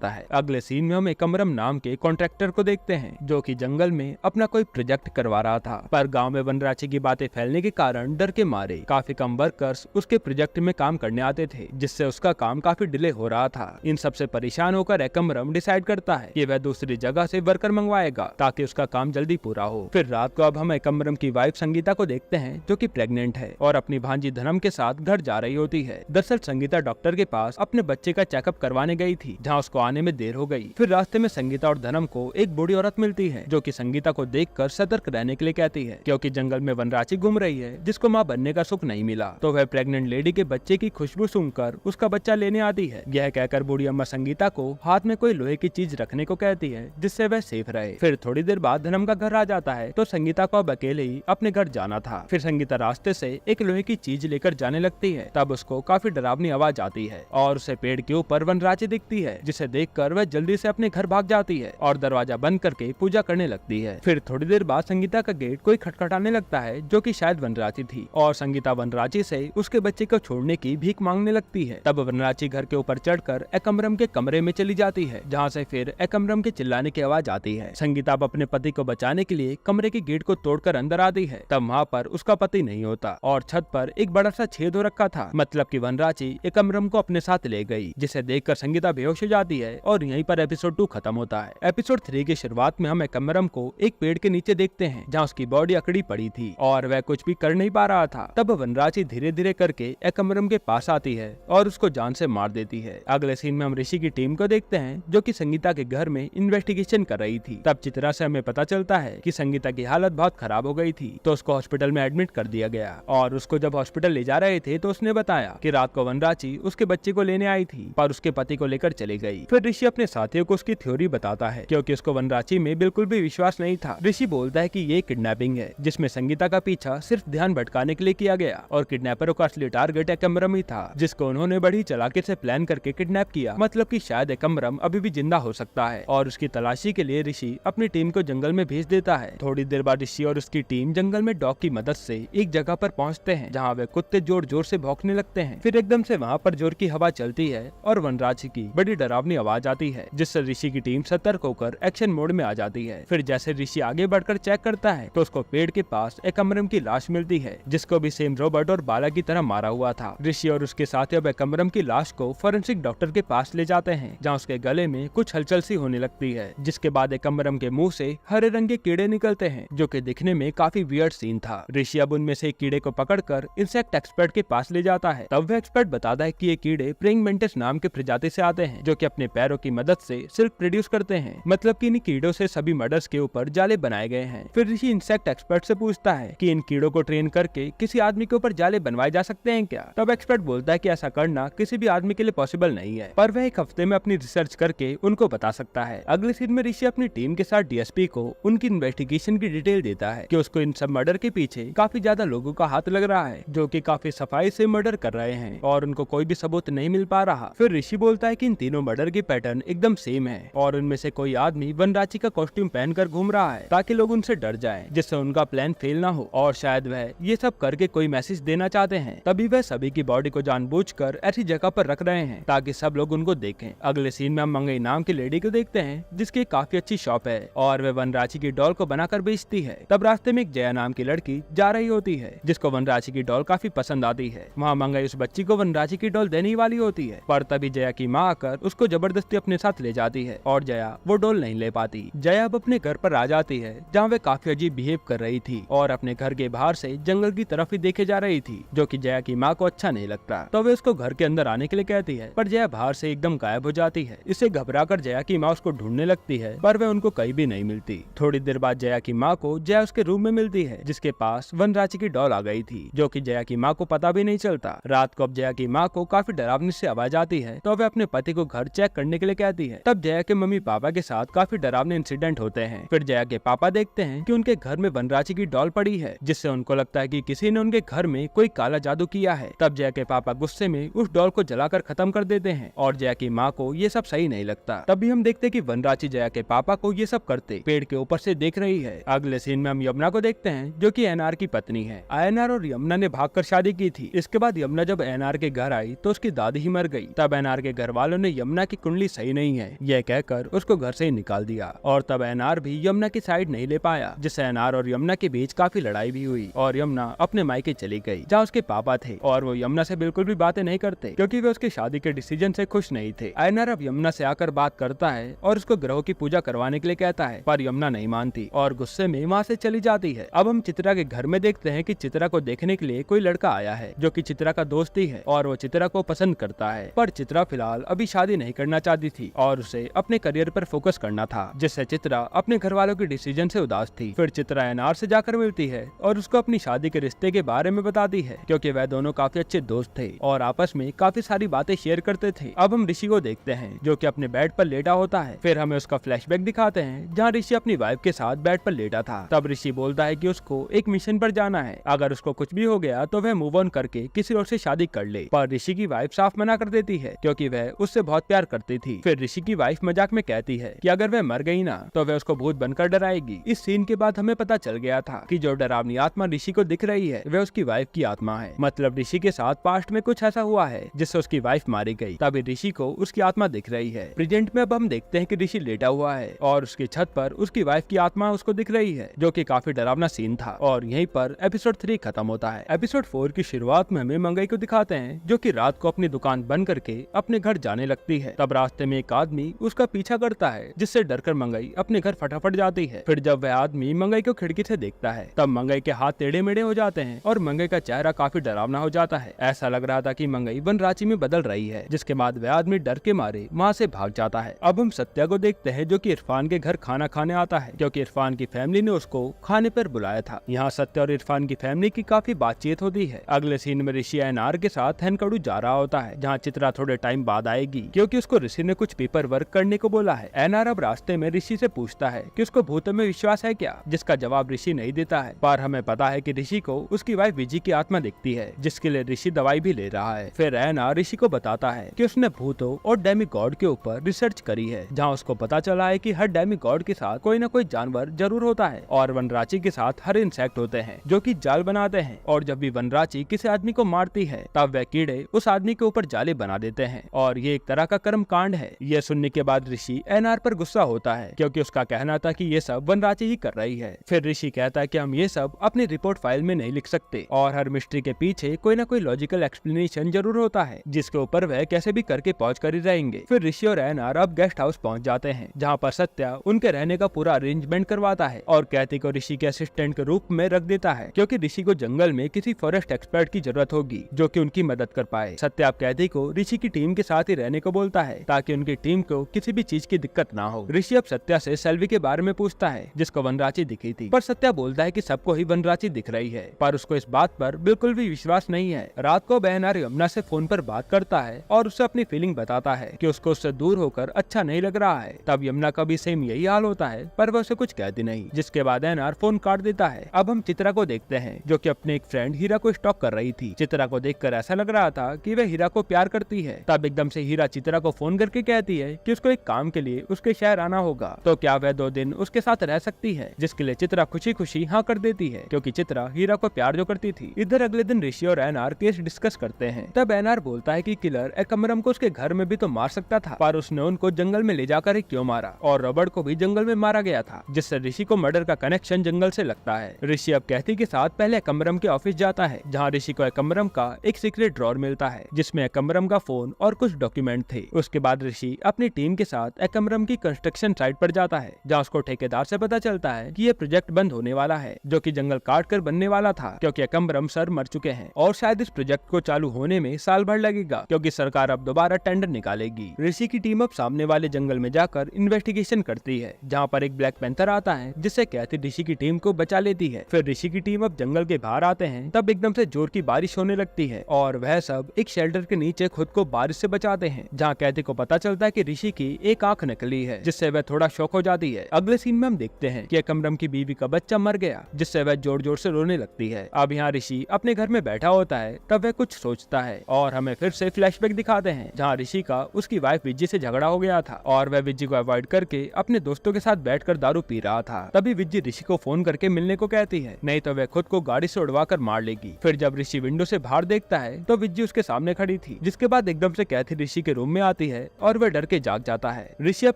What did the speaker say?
सकता है। अगले सीन में हम एकम्बरम नाम के कॉन्ट्रैक्टर को देखते हैं जो कि जंगल में अपना कोई प्रोजेक्ट करवा रहा था, पर गांव में वनराक्षी की बातें फैलने के कारण डर के मारे काफी कम वर्कर्स उसके प्रोजेक्ट में काम करने आते थे, जिससे उसका काम काफी डिले हो रहा था। इन सबसे परेशान होकर एकम्बरम डिसाइड करता है कि वह दूसरी जगह से वर्कर मंगवाएगा ताकि उसका काम जल्दी पूरा हो। फिर रात को अब हम एकम्बरम की वाइफ संगीता को देखते हैं जो कि प्रेग्नेंट है और अपनी भांजी धनम के साथ घर जा रही होती है। दरअसल संगीता डॉक्टर के पास अपने बच्चे का चेकअप करवाने गई थी, जहाँ उसको आने में देर हो गई। फिर रास्ते में संगीता और धनम को एक बूढ़ी औरत मिलती है जो कि संगीता को देखकर सतर्क रहने के लिए कहती है, क्योंकि जंगल में वनराक्षी घूम रही है जिसको माँ बनने का सुख नहीं मिला। तो वह प्रेग्नेंट लेडी के बच्चे की खुशबू सुनकर उसका बच्चा लेने आती है। यह कहकर बूढ़ी अम्मा संगीता को हाथ में कोई लोहे की चीज रखने को कहती है जिससे वह सेफ रहे। फिर थोड़ी देर बाद धनम का घर आ जाता है तो संगीता को अब अकेले ही अपने घर जाना था। फिर संगीता रास्ते से एक लोहे की चीज लेकर जाने लगती है, तब उसको काफी डरावनी आवाज आती है और उसे पेड़ के ऊपर वनराक्षी दिखती है, जिसे देखकर वह जल्दी से अपने घर भाग जाती है और दरवाजा बंद करके पूजा करने लगती है। फिर थोड़ी देर बाद संगीता का गेट कोई खटखटाने लगता है जो कि शायद वनराक्षी थी और संगीता वनराक्षी से उसके बच्चे को छोड़ने की भीख मांगने लगती है। तब वनराक्षी घर के ऊपर चढ़कर एकम्बरम के कमरे में चली जाती है, जहाँ से फिर एकम्बरम के चिल्लाने की आवाज आती है। संगीता अब अपने पति को बचाने के लिए कमरे के गेट को तोड़कर अंदर आती है, तब वहाँ पर उसका पति नहीं होता और छत पर एक बड़ा सा छेद हो रखा था, मतलब कि वनराक्षी एकम्बरम को अपने साथ ले गई, जिसे देखकर संगीता बेहोश हो जाती है और यहीं पर एपिसोड 2 खत्म होता है। एपिसोड 3 की शुरुआत में हम एकम्बरम को एक पेड़ के नीचे देखते हैं जहाँ उसकी बॉडी अकड़ी पड़ी थी और वह कुछ भी कर नहीं पा रहा था। तब वनराक्षी धीरे धीरे करके एकम्बरम के पास आती है और उसको जान से मार देती है। अगले सीन में हम ऋषि की टीम को देखते हैं जो कि संगीता के घर में इन्वेस्टिगेशन कर रही थी। तब चित्रा से हमें पता चलता है कि संगीता की हालत बहुत खराब हो गई थी, तो उसको हॉस्पिटल में एडमिट कर दिया गया और उसको जब हॉस्पिटल ले जा रहे थे तो उसने बताया कि रात को वनराक्षी उसके बच्चे को लेने आई थी पर उसके पति को लेकर चली गई। फिर ऋषि अपने साथियों को उसकी थ्योरी बताता है, क्योंकि उसको वनराक्षी में बिल्कुल भी विश्वास नहीं था। ऋषि बोलता है कि ये किडनैपिंग है जिसमें संगीता का पीछा सिर्फ ध्यान भटकाने के लिए किया गया और किडनैपरों का असली टारगेट एकम्बरम ही था, जिसको उन्होंने बड़ी चालाकी से प्लान करके किडनैप किया। मतलब कि शायद एकम्बरम अभी भी जिंदा हो सकता है और उसकी तलाशी के लिए ऋषि अपनी टीम को जंगल में भेज देता है। थोड़ी देर बाद ऋषि और उसकी टीम जंगल में डॉग की मदद से एक जगह पर पहुंचते हैं जहां वे कुत्ते जोर जोर से भौंकने लगते हैं। फिर एकदम से वहां पर जोर की हवा चलती है और वनराक्षी की बड़ी डरावनी आवाज आती है, जिससे ऋषि की टीम सतर्क होकर एक्शन मोड में आ जाती है। फिर जैसे ऋषि आगे बढ़कर चेक करता है तो उसको पेड़ के पास एकम्बरम की लाश मिलती है, जिसको भी सेम रॉबर्ट और बाला की तरह मारा हुआ था। ऋषि और उसके साथी अब एकम्बरम की लाश को फोरेंसिक डॉक्टर के पास ले जाते हैं, जहाँ उसके गले में कुछ हलचल सी होने लगती है, जिसके बाद एकम्बरम के मुंह से हरे रंग के कीड़े निकलते हैं जो कि दिखने में काफी वियर्ड सीन था। ऋषि अब उनमें से एक कीड़े को पकड़कर इंसेक्ट एक्सपर्ट के पास ले जाता है। तब वह एक्सपर्ट बताता है कि ये कीड़े प्रेइंग मेंटिस नाम के प्रजाति से आते हैं जो कि अपने पैरों की मदद से सिल्क प्रोड्यूस करते हैं। मतलब कि इन कीड़ों से सभी मर्डर्स के ऊपर जाले बनाए गए हैं। फिर ऋषि इंसेक्ट एक्सपर्ट से पूछता है कि इन कीड़ों को ट्रेन करके किसी आदमी के ऊपर जाले बनवाए जा सकते हैं क्या? तब एक्सपर्ट बोलता है कि ऐसा करना किसी भी आदमी के लिए पॉसिबल नहीं है, पर वह एक हफ्ते में अपनी रिसर्च करके उनको बता सकता है। अगले सीन में ऋषि अपनी टीम के साथ डीएसपी को उनकी इन्वेस्टिगेशन की डिटेल देता है कि उसको इन सब मर्डर के पीछे काफी ज्यादा लोगों का हाथ लग रहा है जो कि काफी सफाई से मर्डर कर रहे हैं और उनको कोई भी सबूत नहीं मिल पा रहा। फिर ऋषि बोलता है कि इन तीनों मर्डर की पैटर्न एकदम सेम है और उनमें से कोई आदमी वनराक्षी का कॉस्ट्यूम पहनकर घूम रहा है ताकि लोग उनसे डर जाएं, जिससे उनका प्लान फेल ना हो और शायद वह ये सब करके कोई मैसेज देना चाहते हैं। तभी वह सभी की बॉडी को जानबूझकर ऐसी जगह पर रख रहे हैं ताकि सब लोग उनको देखें। अगले सीन में हम मंगई नाम की लेडी को देखते हैं जिसकी काफी अच्छी शॉप है और वह वनराक्षी की डॉल को बनाकर बेचती है। तब रास्ते में एक जया नाम की लड़की जा रही होती है जिसको वनराक्षी की डॉल काफी पसंद आती है। वहाँ मंगई उस बच्ची को वनराक्षी की डॉल देने वाली होती है, पर तभी जया की माँ आकर उसको जबरदस्ती अपने साथ ले जाती है और जया वो डॉल नहीं ले पाती। जया अब अपने घर पर आ जाती है जहाँ वे काफी अजीब बिहेव कर रही थी और अपने घर के बाहर से जंगल की तरफ ही देखे जा रही थी, जो कि जया की माँ को अच्छा नहीं लगता। तो वे उसको घर के अंदर आने के लिए कहती है, पर जया बाहर से एकदम गायब हो जाती है। इससे घबराकर जया की माँ उसको ढूंढने लगती है, पर वह उनको कहीं भी नहीं मिलती। थोड़ी देर बाद जया की माँ को जया उसके रूम में मिलती है जिसके पास वनराक्षी की डॉल आ गई थी, जो कि जया की माँ को पता भी नहीं चलता। रात को अब जया की माँ को काफी डरावनी से आवाज आती है, तो वह अपने पति को घर चेक करने के लिए कहती है। तब जया के मम्मी पापा के साथ काफी डरावने इंसिडेंट होते हैं। फिर जया के पापा देखते हैं कि उनके घर में वनराक्षी की डॉल पड़ी है, जिससे उनको लगता है कि किसी ने उनके घर में कोई काला जादू किया है। तब जया के पापा गुस्से में उस डॉल को जलाकर खत्म कर देते हैं और जया की माँ को ये सब सही नहीं लगता। तभी हम देखते हैं कि वनराक्षी जया के पापा को ये सब करते पेड़ के ऊपर से देख रही है। अगले सीन में हम यमुना को देखते हैं जो कि एनआर की पत्नी है। एनआर और यमुना ने भागकर शादी की थी। इसके बाद यमुना जब एनआर के घर आई तो उसकी दादी ही मर गई। तब एनआर के घर वालों ने यमुना की कुंडली सही नहीं है, यह कहकर उसको घर से ही निकाल दिया। और तब एनआर भी यमुना की साइड नहीं ले पाया, जिससे एनआर और यमुना के बीच काफी लड़ाई भी हुई और यमुना अपने मायके चली गई जहाँ उसके पापा थे और वो यमुना से बिल्कुल भी बातें नहीं करते क्योंकि वे उसकी शादी के डिसीजन से खुश नहीं थे। एनआर अब यमुना से आकर बात करता है और उसको ग्रहों की पूजा करवाने के लिए कहता है, पर यमुना नहीं मानती और गुस्से में वहाँ से चली जाती है। अब हम चित्रा के घर में देखते हैं कि चित्रा को देखने के लिए कोई लड़का आया है जो कि चित्रा का दोस्त ही है और वो चित्रा को पसंद करता है, पर चित्रा फिलहाल अभी शादी नहीं करना चाहती थी और उसे अपने करियर पर फोकस करना था, जिससे चित्रा अपने घर वालों के डिसीजन से उदास थी। फिर चित्रा एनआर से जाकर मिलती है और उसको अपनी शादी के रिश्ते के बारे में बताती है क्योंकि वह दोनों काफी अच्छे दोस्त थे और आपस में काफी सारी बातें शेयर करते थे। अब हम ऋषि को देखते हैं जो कि अपने बेड पर लेटा होता है। फिर हमें उसका फ्लैशबैक दिखाते हैं जहाँ ऋषि अपनी वाइफ के साथ बेड पर लेटा था। तब ऋषि बोलता है कि उसको एक मिशन पर जाना है, अगर उसको कुछ भी हो गया तो वह मूव ऑन करके किसी और से शादी कर ले, पर ऋषि की वाइफ साफ मना कर देती है क्योंकि वह उससे बहुत प्यार करती थी। फिर ऋषि की वाइफ मजाक में कहती है कि अगर वह मर गई ना तो वह उसको भूत बनकर डराएगी। इस सीन के बाद हमें पता चल गया था कि जो डरावनी आत्मा ऋषि को दिख रही है वह उसकी वाइफ की आत्मा है, मतलब ऋषि के साथ पास्ट में कुछ ऐसा हुआ है जिससे उसकी वाइफ मारी गई, तभी ऋषि को उसकी आत्मा दिख रही है। प्रेजेंट में अब हम देखते हैं कि ऋषि लेटा हुआ है और उसकी छत पर उसकी वाइफ की आत्मा उसको दिख रही है, जो कि काफी डरावना सीन था। और यहीं पर एपिसोड 3 खत्म होता है। एपिसोड 4 की शुरुआत में हमें मंगई को दिखाते हैं जो कि रात को अपनी दुकान बंद करके अपने घर जाने लगती है। तब रास्ते में एक आदमी उसका पीछा करता है जिससे डरकर मंगई अपने घर फटाफट जाती है। फिर जब वह आदमी मंगई को खिड़की से देखता है तब मंगई के हाथ टेढ़े मेढ़े हो जाते हैं और मंगई का चेहरा काफी डरावना हो जाता है। ऐसा लग रहा था कि मंगई वनराची में बदल रही है, जिसके बाद वह आदमी डर के मारे वहाँ से भाग जाता है। अब हम सत्या को देखते हैं जो कि इरफान के घर खाना खाने आता है क्योंकि इरफान की फैमिली ने उसको खाने पर बुलाया था। यहाँ सत्या और इरफान की फैमिली की काफी बातचीत होती है। अगले सीन में ऋषि एनआर के साथ हेनकडू जा रहा होता है जहाँ चित्रा थोड़े टाइम बाद आएगी क्योंकि उसको ऋषि ने कुछ पेपर वर्क करने को बोला है। एनआर अब रास्ते में ऋषि से पूछता है कि उसको भूतों में विश्वास है क्या, जिसका जवाब ऋषि नहीं देता है, पर हमें पता है कि ऋषि को उसकी वाइफ विजी की आत्मा दिखती है जिसके लिए ऋषि दवाई भी ले रहा है। फिर एनआर ऋषि को बताता है कि उसने भूतों और डेमी गॉड के ऊपर रिसर्च करी है जहाँ उसको पता चला है कि हर डेमी गॉड के साथ कोई न कोई जानवर जरूर होता है और वनराची के साथ हर इंसेक्ट होते हैं जो कि जाल बनाते हैं, और जब भी वनराची किसी आदमी को मारती है तब वह कीड़े उस आदमी के ऊपर जाले बना देते हैं और ये एक तरह का कर्म कांड है। यह सुनने के बाद ऋषि एनआर पर गुस्सा होता है क्योंकि उसका कहना था कि ये सब वनराची ही कर रही है। फिर ऋषि कहता है कि हम ये सब अपनी रिपोर्ट फाइल में नहीं लिख सकते और हर मिस्ट्री के पीछे कोई न कोई लॉजिकल एक्सप्लेनेशन जरूर होता है जिसके ऊपर वह कैसे भी करके पहुंच कर ही रहेंगे। फिर ऋषि और एनआर अब गेस्ट हाउस पहुंच जाते हैं जहाँ पर सत्या उनके रहने का पूरा अरेंजमेंट करवाता है और कैथी को ऋषि के असिस्टेंट के रूप में रख देता है क्योंकि ऋषि को जंगल में किसी फॉरेस्ट एक्सपर्ट की जरूरत होगी जो कि उनकी मदद कर पाए। सत्या अब कैथी को ऋषि की टीम के साथ ही रहने को बोलता है ताकि उनकी टीम को किसी भी चीज की दिक्कत ना हो। ऋषि अब सत्या से सेल्वी के बारे में पूछता है जिसको वनराची दिखी थी, पर सत्या बोलता है कि सबको ही वनराची दिख रही है, पर उसको इस बात पर बिल्कुल भी विश्वास नहीं है। रात को एनआर यमुना से फोन पर बात करता है और उससे अपनी फीलिंग बताता है कि उसको उससे दूर होकर अच्छा नहीं लग रहा है। तब यमुना का भी सेम यही हाल होता है, पर वह उसे कुछ कहती नहीं, जिसके बाद एनआर फोन काट देता है। अब हम चित्रा को देखते हैं जो कि अपने एक फ्रेंड हीरा को स्टॉक कर रही थी। चित्रा को देखकर ऐसा लग रहा था कि वह हीरा को प्यार करती है। तब एकदम से हीरा चित्रा को फोन करके कहती है कि उसको एक काम के लिए उसके शहर आना होगा, तो क्या वह 2 दिन उसके साथ रह सकती है, जिसके लिए चित्रा खुशी खुशी हाँ कर देती है क्योंकि चित्रा हीरा को प्यार जो करती थी। इधर अगले दिन ऋषि और एनआर केस डिस्कस करते हैं। तब एनआर बोलता है कि किलर एकम्बरम को उसके घर में भी तो मार सकता था, पर उसने उनको जंगल में ले जाकर ही क्यों मारा, और रॉबर्ट को भी जंगल में मारा गया था, जिससे ऋषि को मर्डर का कनेक्शन जंगल से लगता है। ऋषि अब कैथी के साथ पहले एकम्बरम के ऑफिस जाता है जहाँ ऋषि को एकम्बरम का एक सीक्रेट ड्रॉर मिलता है जिसमें एकम्बरम का फोन और कुछ डॉक्यूमेंट थे। उसके बाद ऋषि अपनी टीम के साथ एकम्बरम की कंस्ट्रक्शन साइट पर जाता है जहाँ उसको ठेकेदार से पता चलता है कि ये प्रोजेक्ट बंद होने वाला है जो कि जंगल काट कर बनने वाला था क्योंकि एकम्बरम सर मर चुके हैं और शायद इस प्रोजेक्ट को चालू होने में साल भर लगेगा क्योंकि सरकार अब दोबारा टेंडर निकालेगी। ऋषि की टीम अब सामने वाले जंगल में जाकर इन्वेस्टिगेशन करती है जहाँ पर एक ब्लैक पैंथर आता है जिससे कैथी ऋषि की टीम को बचा लेती है। फिर ऋषि की टीम अब जंगल के बाहर आते हैं तब एकदम से जोर की बारिश होने लगती है और वह सब एक शेल्टर के नीचे खुद को बारिश से बचाते हैं जहाँ कैथी को पता चलता है कि ऋषि की एक आंख निकली है जिससे वह थोड़ा शॉक हो जाती है। अगले सीन में हम देखते हैं कि एकम्बरम की बीवी का बच्चा मर गया जिससे वह जोर जोर से रोने लगती है। अब यहाँ ऋषि अपने घर में बैठा होता है तब वह कुछ सोचता है और हमें फिर से फ्लैशबैक दिखाते हैं जहाँ ऋषि का उसकी वाइफ विज्जी से झगड़ा हो गया था और वह विज्जी को अवॉइड करके अपने दोस्तों के साथ बैठकर दारू पी रहा था। तभी विज्जी ऋषि को फोन करके मिलने को कहती है, नहीं तो वह खुद को गाड़ी से उड़वा कर मार लेगी। फिर जब ऋषि विंडो से बाहर देखता है तो विज्जी उसके सामने खड़ी थी, जिसके बाद एकदम से कैथी ऋषि के रूम में आती है है और वह डर के जाग जाता है। ऋषि अब